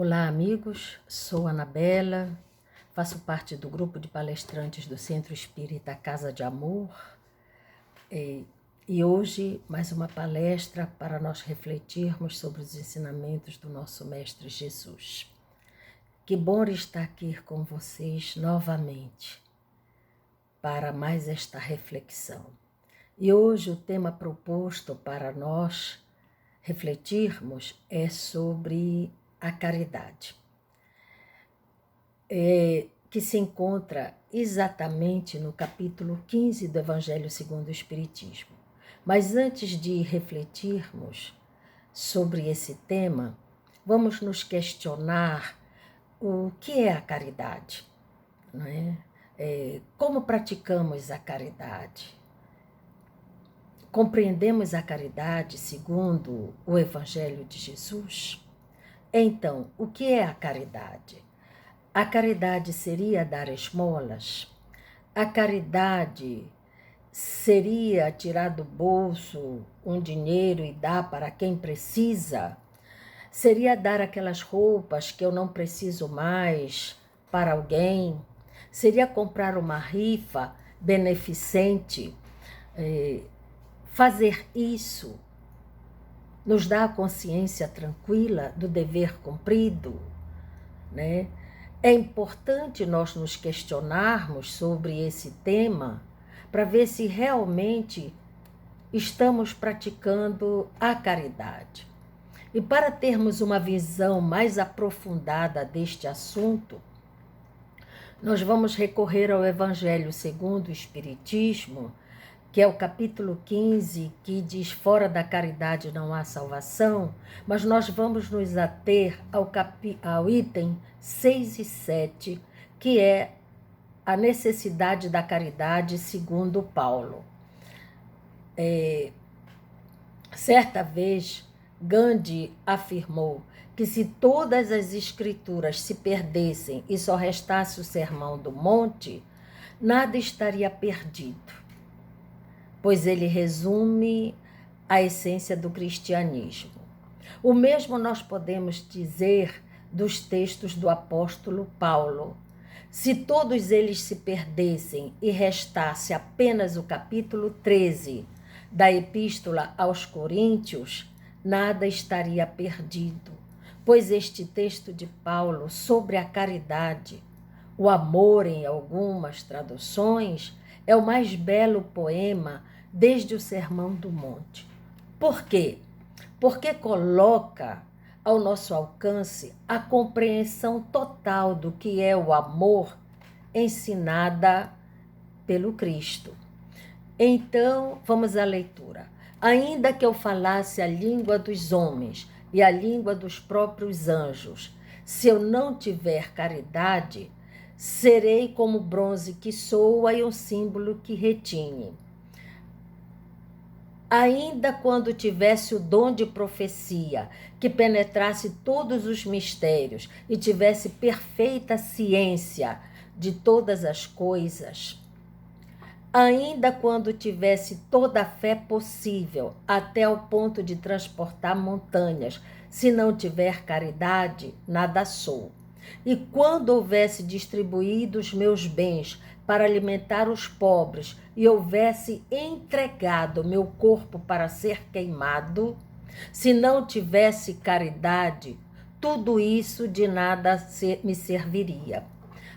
Olá, amigos. Sou Anabela, faço parte do grupo de palestrantes do Centro Espírita Casa de Amor e hoje mais uma palestra para nós refletirmos sobre os ensinamentos do nosso Mestre Jesus. Que bom estar aqui com vocês novamente para mais esta reflexão. E hoje o tema proposto para nós refletirmos é sobre a caridade, que se encontra exatamente no capítulo 15 do Evangelho segundo o Espiritismo. Mas antes de refletirmos sobre esse tema, vamos nos questionar o que é a caridade, não é? Como praticamos a caridade? Compreendemos a caridade segundo o Evangelho de Jesus? Então, o que é a caridade? A caridade seria dar esmolas? A caridade seria tirar do bolso um dinheiro e dar para quem precisa? Seria dar aquelas roupas que eu não preciso mais para alguém? Seria comprar uma rifa beneficente? Fazer isso nos dá a consciência tranquila do dever cumprido, né? É importante nós nos questionarmos sobre esse tema para ver se realmente estamos praticando a caridade. E para termos uma visão mais aprofundada deste assunto, nós vamos recorrer ao Evangelho segundo o Espiritismo, que é o capítulo 15, que diz: fora da caridade não há salvação, mas nós vamos nos ater ao item 6 e 7, que é a necessidade da caridade segundo Paulo. Certa vez, Gandhi afirmou que se todas as escrituras se perdessem e só restasse o Sermão do Monte, nada estaria perdido, pois ele resume a essência do cristianismo. O mesmo nós podemos dizer dos textos do apóstolo Paulo. Se todos eles se perdessem e restasse apenas o capítulo 13 da Epístola aos Coríntios, nada estaria perdido, pois este texto de Paulo sobre a caridade, o amor em algumas traduções, é o mais belo poema desde o Sermão do Monte. Por quê? Porque coloca ao nosso alcance a compreensão total do que é o amor ensinada pelo Cristo. Então, vamos à leitura. Ainda que eu falasse a língua dos homens e a língua dos próprios anjos, se eu não tiver caridade, serei como bronze que soa e um símbolo que retine. Ainda quando tivesse o dom de profecia, que penetrasse todos os mistérios e tivesse perfeita ciência de todas as coisas, ainda quando tivesse toda a fé possível, até o ponto de transportar montanhas, se não tiver caridade, nada sou. E quando houvesse distribuído os meus bens para alimentar os pobres e houvesse entregado meu corpo para ser queimado, se não tivesse caridade, tudo isso de nada me serviria.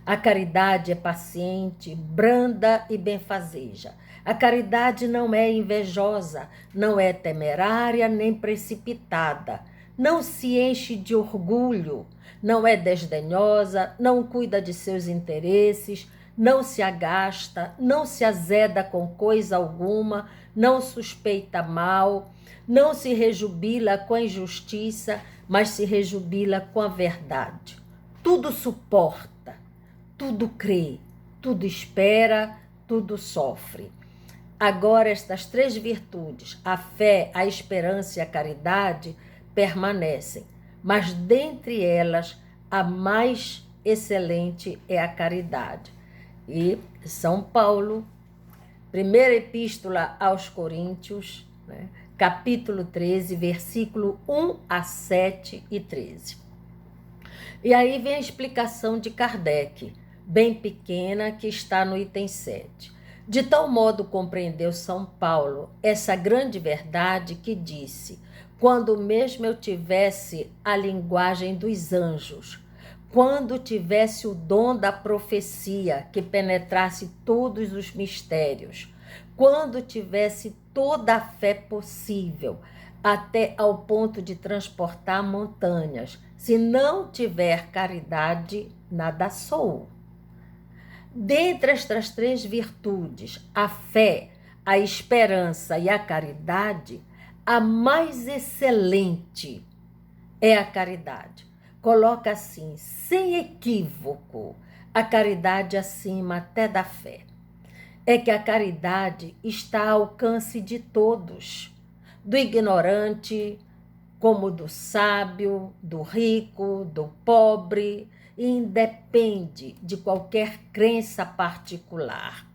A caridade é paciente, branda e benfazeja. A caridade não é invejosa, não é temerária nem precipitada, não se enche de orgulho, não é desdenhosa, não cuida de seus interesses, não se agasta, não se azeda com coisa alguma, não suspeita mal, não se rejubila com a injustiça, mas se rejubila com a verdade. Tudo suporta, tudo crê, tudo espera, tudo sofre. Agora, estas três virtudes, a fé, a esperança e a caridade, permanecem, mas dentre elas, a mais excelente é a caridade. E São Paulo, primeira epístola aos Coríntios, né, capítulo 13, versículo 1 a 7 e 13. E aí vem a explicação de Kardec, bem pequena, que está no item 7. De tal modo compreendeu São Paulo essa grande verdade que disse: quando mesmo eu tivesse a linguagem dos anjos, quando tivesse o dom da profecia que penetrasse todos os mistérios, quando tivesse toda a fé possível, até ao ponto de transportar montanhas, se não tiver caridade, nada sou. Dentre estas três virtudes, a fé, a esperança e a caridade, a mais excelente é a caridade. Coloca assim, sem equívoco, a caridade acima até da fé. É que a caridade está ao alcance de todos, do ignorante, como do sábio, do rico, do pobre, e independe de qualquer crença particular.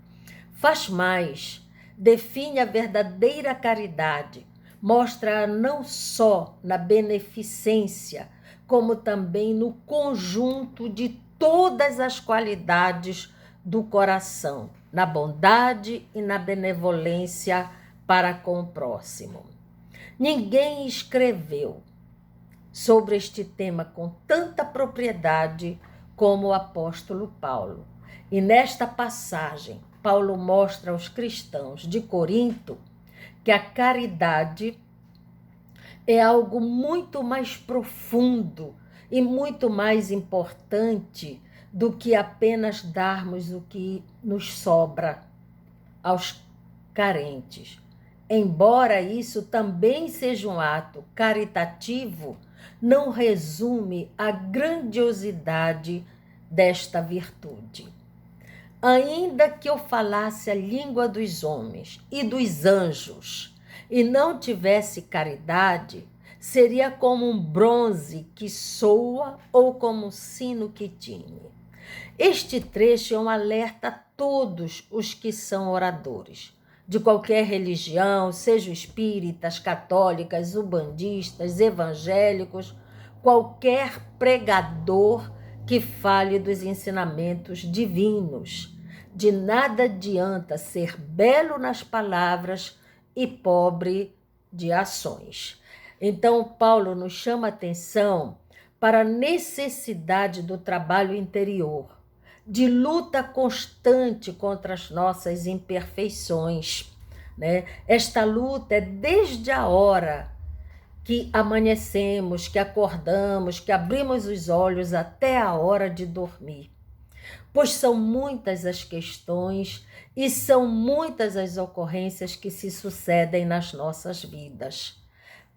Faz mais, define a verdadeira caridade, mostra não só na beneficência, como também no conjunto de todas as qualidades do coração, na bondade e na benevolência para com o próximo. Ninguém escreveu sobre este tema com tanta propriedade como o apóstolo Paulo. E nesta passagem, Paulo mostra aos cristãos de Corinto que a caridade é algo muito mais profundo e muito mais importante do que apenas darmos o que nos sobra aos carentes. Embora isso também seja um ato caritativo, não resume a grandiosidade desta virtude. Ainda que eu falasse a língua dos homens e dos anjos e não tivesse caridade, seria como um bronze que soa ou como um sino que tine. Este trecho é um alerta a todos os que são oradores, de qualquer religião, sejam espíritas, católicas, umbandistas, evangélicos, qualquer pregador que fale dos ensinamentos divinos. De nada adianta ser belo nas palavras e pobre de ações. Então, Paulo nos chama a atenção para a necessidade do trabalho interior, de luta constante contra as nossas imperfeições, né? Esta luta é desde a hora que amanhecemos, que acordamos, que abrimos os olhos até a hora de dormir. Pois são muitas as questões e são muitas as ocorrências que se sucedem nas nossas vidas.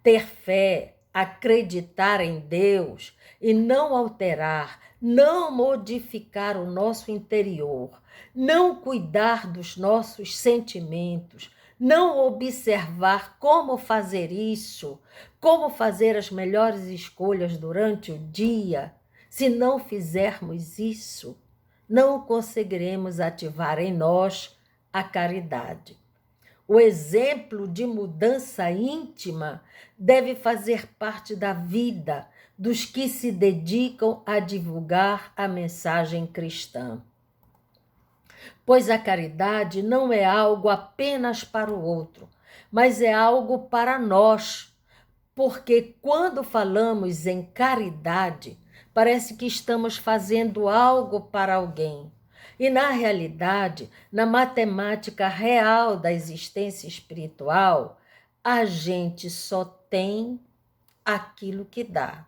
Ter fé, acreditar em Deus e não alterar, não modificar o nosso interior, não cuidar dos nossos sentimentos, não observar como fazer isso, como fazer as melhores escolhas durante o dia. Se não fizermos isso, não conseguiremos ativar em nós a caridade. O exemplo de mudança íntima deve fazer parte da vida dos que se dedicam a divulgar a mensagem cristã. Pois a caridade não é algo apenas para o outro, mas é algo para nós. Porque quando falamos em caridade, parece que estamos fazendo algo para alguém. E na realidade, na matemática real da existência espiritual, a gente só tem aquilo que dá.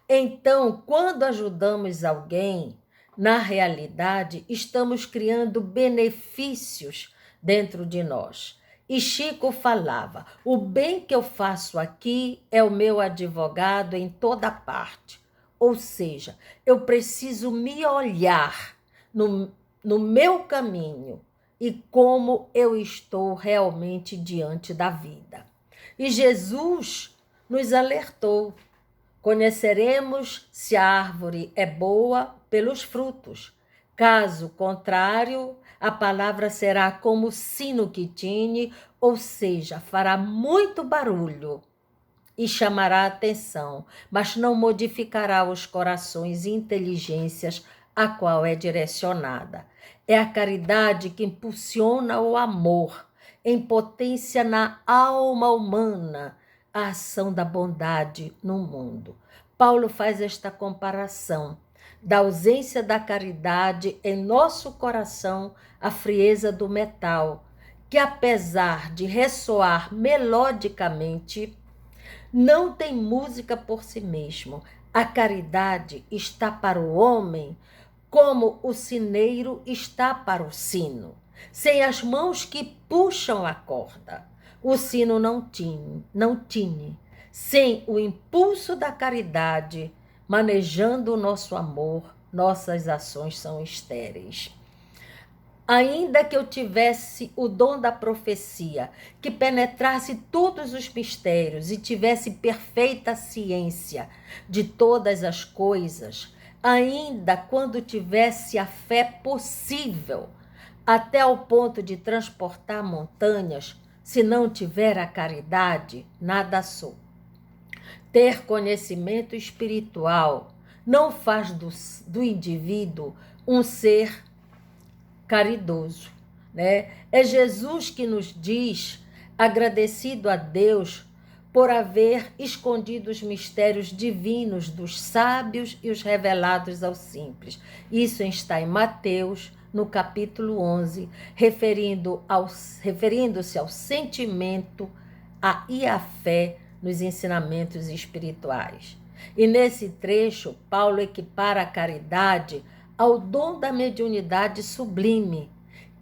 Então, quando ajudamos alguém, na realidade, estamos criando benefícios dentro de nós. E Chico falava: o bem que eu faço aqui é o meu advogado em toda parte. Ou seja, eu preciso me olhar no meu caminho e como eu estou realmente diante da vida. E Jesus nos alertou: conheceremos se a árvore é boa pelos frutos. Caso contrário, a palavra será como sino que tine, ou seja, fará muito barulho e chamará a atenção, mas não modificará os corações e inteligências a qual é direcionada. É a caridade que impulsiona o amor, em potência na alma humana, a ação da bondade no mundo. Paulo faz esta comparação da ausência da caridade em nosso coração, a frieza do metal, que apesar de ressoar melodicamente, não tem música por si mesmo. A caridade está para o homem como o sineiro está para o sino. Sem as mãos que puxam a corda, o sino não tine. Sem o impulso da caridade, manejando o nosso amor, nossas ações são estéreis. Ainda que eu tivesse o dom da profecia, que penetrasse todos os mistérios e tivesse perfeita ciência de todas as coisas, ainda quando tivesse a fé possível, até ao ponto de transportar montanhas, se não tiver a caridade, nada sou. Ter conhecimento espiritual não faz do indivíduo um ser caridoso, né? É Jesus que nos diz, agradecido a Deus por haver escondido os mistérios divinos dos sábios e os revelados aos simples. Isso está em Mateus, no capítulo 11, referindo-se ao sentimento e à fé nos ensinamentos espirituais. E nesse trecho, Paulo equipara a caridade ao dom da mediunidade sublime,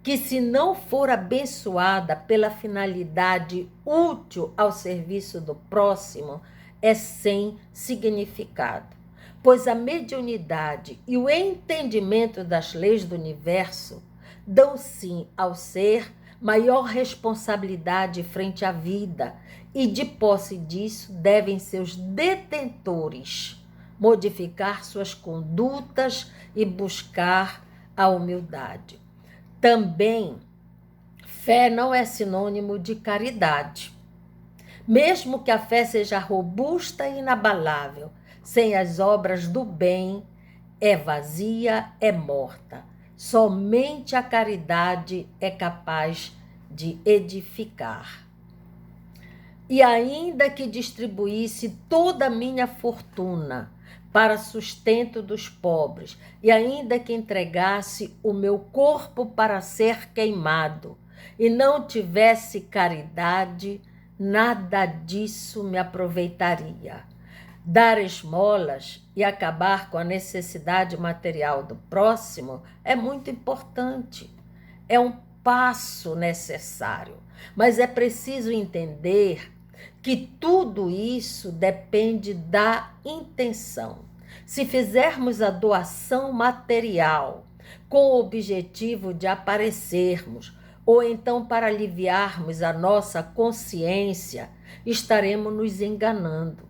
que se não for abençoada pela finalidade útil ao serviço do próximo, é sem significado. Pois a mediunidade e o entendimento das leis do universo dão sim ao ser maior responsabilidade frente à vida, e de posse disso devem seus detentores modificar suas condutas e buscar a humildade. Também, fé não é sinônimo de caridade. Mesmo que a fé seja robusta e inabalável, sem as obras do bem, é vazia, é morta. Somente a caridade é capaz de edificar. E ainda que distribuísse toda a minha fortuna para sustento dos pobres, e ainda que entregasse o meu corpo para ser queimado, e não tivesse caridade, nada disso me aproveitaria. Dar esmolas e acabar com a necessidade material do próximo é muito importante. É um passo necessário, mas é preciso entender que tudo isso depende da intenção. Se fizermos a doação material com o objetivo de aparecermos, ou então para aliviarmos a nossa consciência, estaremos nos enganando.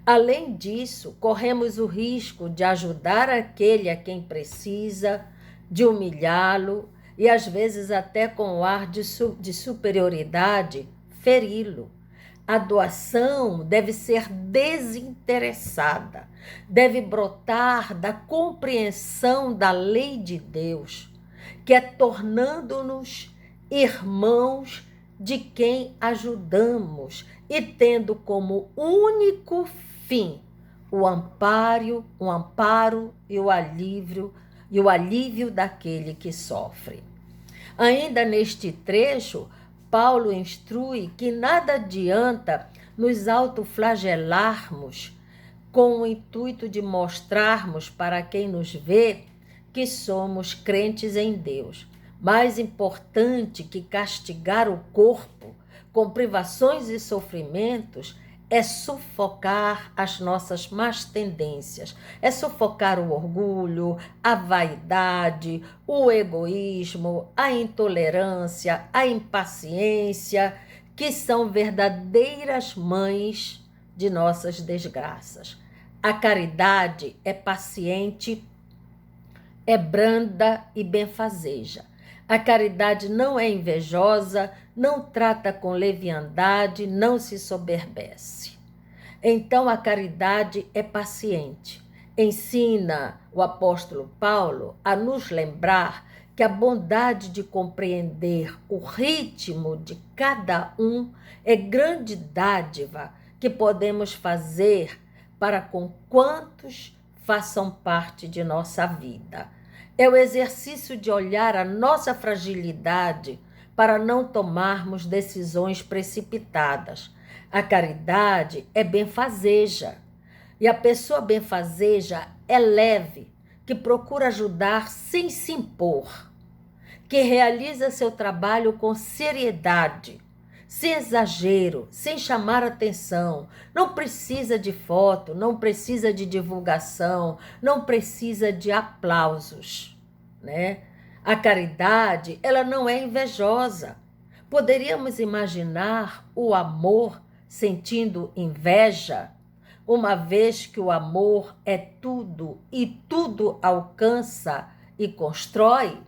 Além disso, corremos o risco de ajudar aquele a quem precisa, de humilhá-lo e, às vezes, até com o ar de superioridade, feri-lo. A doação deve ser desinteressada, deve brotar da compreensão da lei de Deus, que é tornando-nos irmãos de quem ajudamos e tendo como único fim o amparo e o alívio daquele que sofre. Ainda neste trecho, Paulo instrui que nada adianta nos autoflagelarmos com o intuito de mostrarmos para quem nos vê que somos crentes em Deus. Mais importante que castigar o corpo com privações e sofrimentos é sufocar as nossas más tendências, é sufocar o orgulho, a vaidade, o egoísmo, a intolerância, a impaciência, que são verdadeiras mães de nossas desgraças. A caridade é paciente, é branda e benfazeja. A caridade não é invejosa, não trata com leviandade, não se soberbece. Então a caridade é paciente. Ensina o apóstolo Paulo a nos lembrar que a bondade de compreender o ritmo de cada um é grande dádiva que podemos fazer para com quantos façam parte de nossa vida. É o exercício de olhar a nossa fragilidade para não tomarmos decisões precipitadas. A caridade é benfazeja, e a pessoa benfazeja é leve, que procura ajudar sem se impor, que realiza seu trabalho com seriedade, sem exagero, sem chamar atenção, não precisa de foto, não precisa de divulgação, não precisa de aplausos, né? A caridade, ela não é invejosa. Poderíamos imaginar o amor sentindo inveja, uma vez que o amor é tudo e tudo alcança e constrói?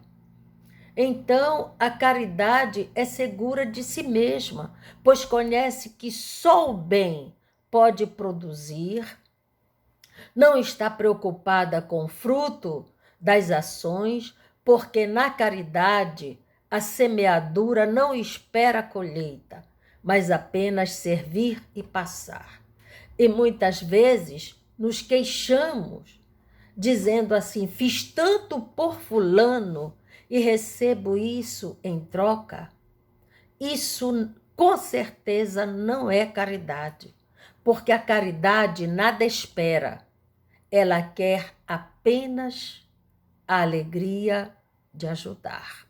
Então, a caridade é segura de si mesma, pois conhece que só o bem pode produzir, não está preocupada com o fruto das ações, porque na caridade a semeadura não espera a colheita, mas apenas servir e passar. E muitas vezes nos queixamos, dizendo assim: fiz tanto por fulano e recebo isso em troca. Isso com certeza não é caridade, porque a caridade nada espera, ela quer apenas a alegria de ajudar,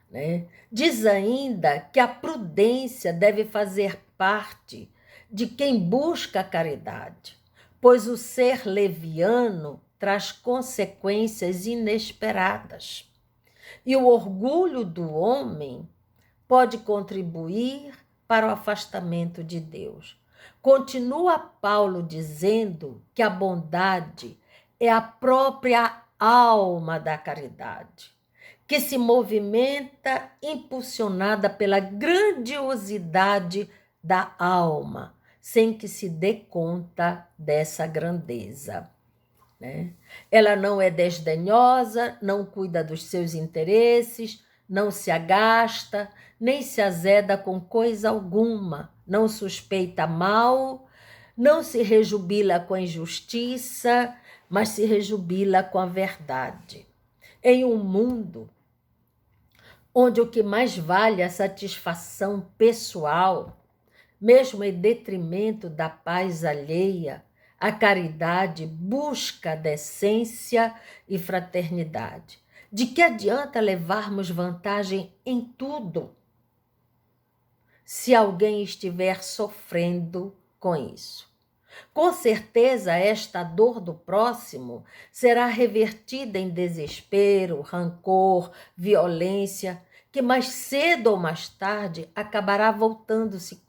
né? Diz ainda que a prudência deve fazer parte de quem busca a caridade, pois o ser leviano traz consequências inesperadas. E o orgulho do homem pode contribuir para o afastamento de Deus. Continua Paulo dizendo que a bondade é a própria alma da caridade, que se movimenta impulsionada pela grandiosidade da alma, sem que se dê conta dessa grandeza, né? Ela não é desdenhosa, não cuida dos seus interesses, não se agasta, nem se azeda com coisa alguma, não suspeita mal, não se rejubila com a injustiça, mas se rejubila com a verdade. Em um mundo onde o que mais vale é a satisfação pessoal, mesmo em detrimento da paz alheia, a caridade busca decência e fraternidade. De que adianta levarmos vantagem em tudo, se alguém estiver sofrendo com isso? Com certeza, esta dor do próximo será revertida em desespero, rancor, violência, que mais cedo ou mais tarde acabará voltando-se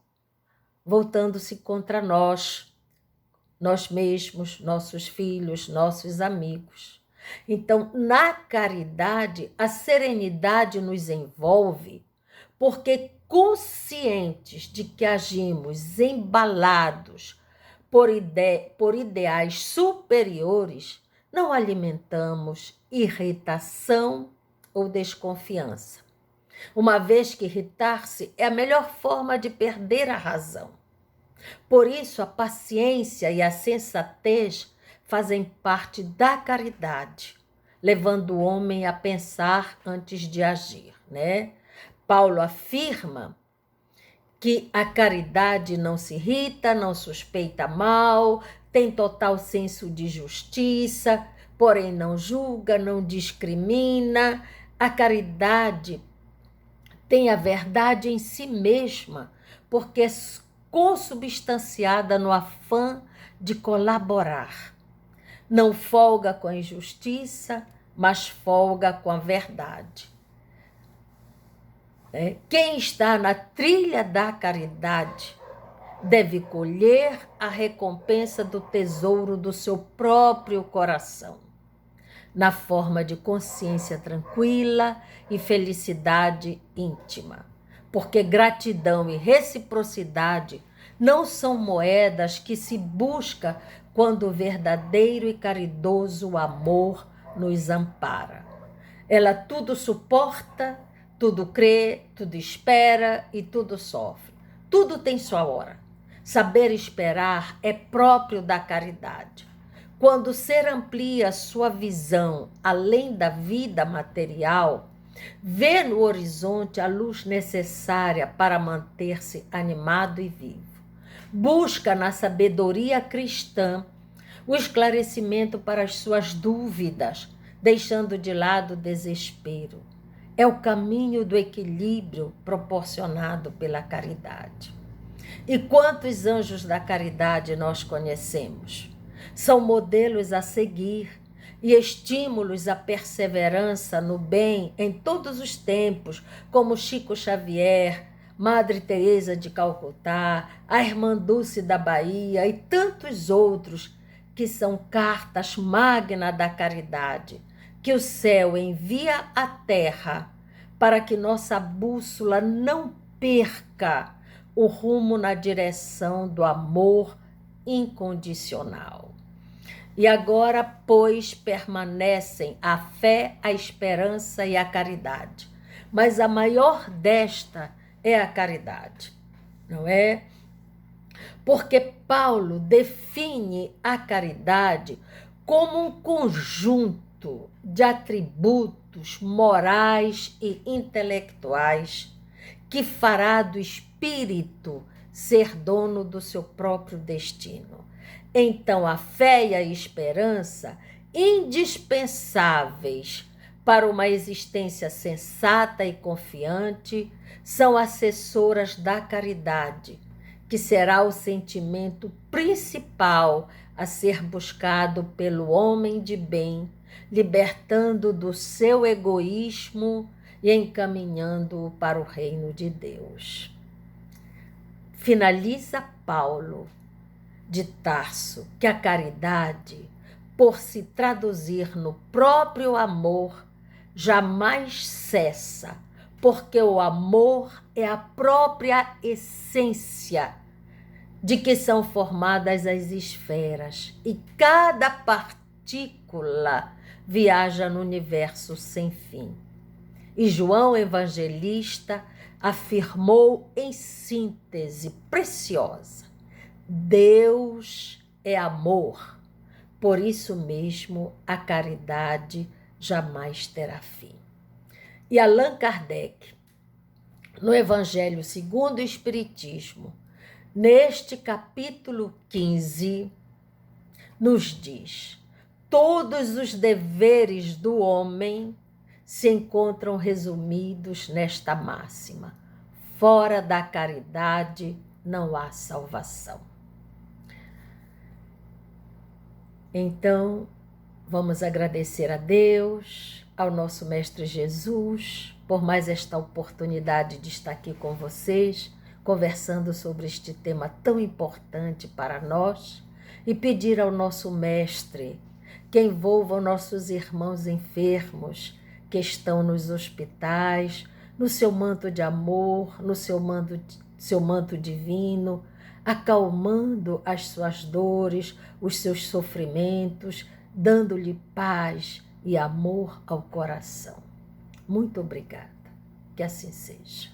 contra nós mesmos, nossos filhos, nossos amigos. Então, na caridade, a serenidade nos envolve, porque conscientes de que agimos embalados por ideais superiores, não alimentamos irritação ou desconfiança, uma vez que irritar-se é a melhor forma de perder a razão. Por isso, a paciência e a sensatez fazem parte da caridade, levando o homem a pensar antes de agir, né? Paulo afirma que a caridade não se irrita, não suspeita mal, tem total senso de justiça, porém não julga, não discrimina. A caridade tem a verdade em si mesma, porque é consubstanciada no afã de colaborar. Não folga com a injustiça, mas folga com a verdade. Quem está na trilha da caridade deve colher a recompensa do tesouro do seu próprio coração, na forma de consciência tranquila e felicidade íntima, porque gratidão e reciprocidade Não são moedas que se busca quando o verdadeiro e caridoso amor nos ampara. Ela tudo suporta, tudo crê, tudo espera e tudo sofre. Tudo tem sua hora. Saber esperar é próprio da caridade. Quando o ser amplia sua visão além da vida material, vê no horizonte a luz necessária para manter-se animado e vivo. Busca na sabedoria cristã o esclarecimento para as suas dúvidas, deixando de lado o desespero. É o caminho do equilíbrio proporcionado pela caridade. E quantos anjos da caridade nós conhecemos? São modelos a seguir e estímulos à perseverança no bem em todos os tempos, como Chico Xavier, Madre Teresa de Calcutá, a Irmã Dulce da Bahia e tantos outros que são cartas magnas da caridade, que o céu envia à terra para que nossa bússola não perca o rumo na direção do amor incondicional. E agora, pois, permanecem a fé, a esperança e a caridade. Mas a maior desta é a caridade, não é? Porque Paulo define a caridade como um conjunto de atributos morais e intelectuais que fará do espírito ser dono do seu próprio destino. Então, a fé e a esperança, indispensáveis para uma existência sensata e confiante, são assessoras da caridade, que será o sentimento principal a ser buscado pelo homem de bem, libertando do seu egoísmo e encaminhando-o para o reino de Deus. Finaliza Paulo de Tarso que a caridade, por se traduzir no próprio amor, jamais cessa, porque o amor é a própria essência de que são formadas as esferas e cada partícula viaja no universo sem fim. E João Evangelista afirmou em síntese preciosa: Deus é amor, por isso mesmo a caridade jamais terá fim. E Allan Kardec, no Evangelho segundo o Espiritismo, neste capítulo 15, nos diz: todos os deveres do homem se encontram resumidos nesta máxima: fora da caridade não há salvação. Então, vamos agradecer a Deus, ao nosso Mestre Jesus, por mais esta oportunidade de estar aqui com vocês, conversando sobre este tema tão importante para nós, e pedir ao nosso Mestre que envolva nossos irmãos enfermos que estão nos hospitais, no seu manto de amor, no seu manto divino, acalmando as suas dores, os seus sofrimentos, dando-lhe paz e amor ao coração. Muito obrigada. Que assim seja.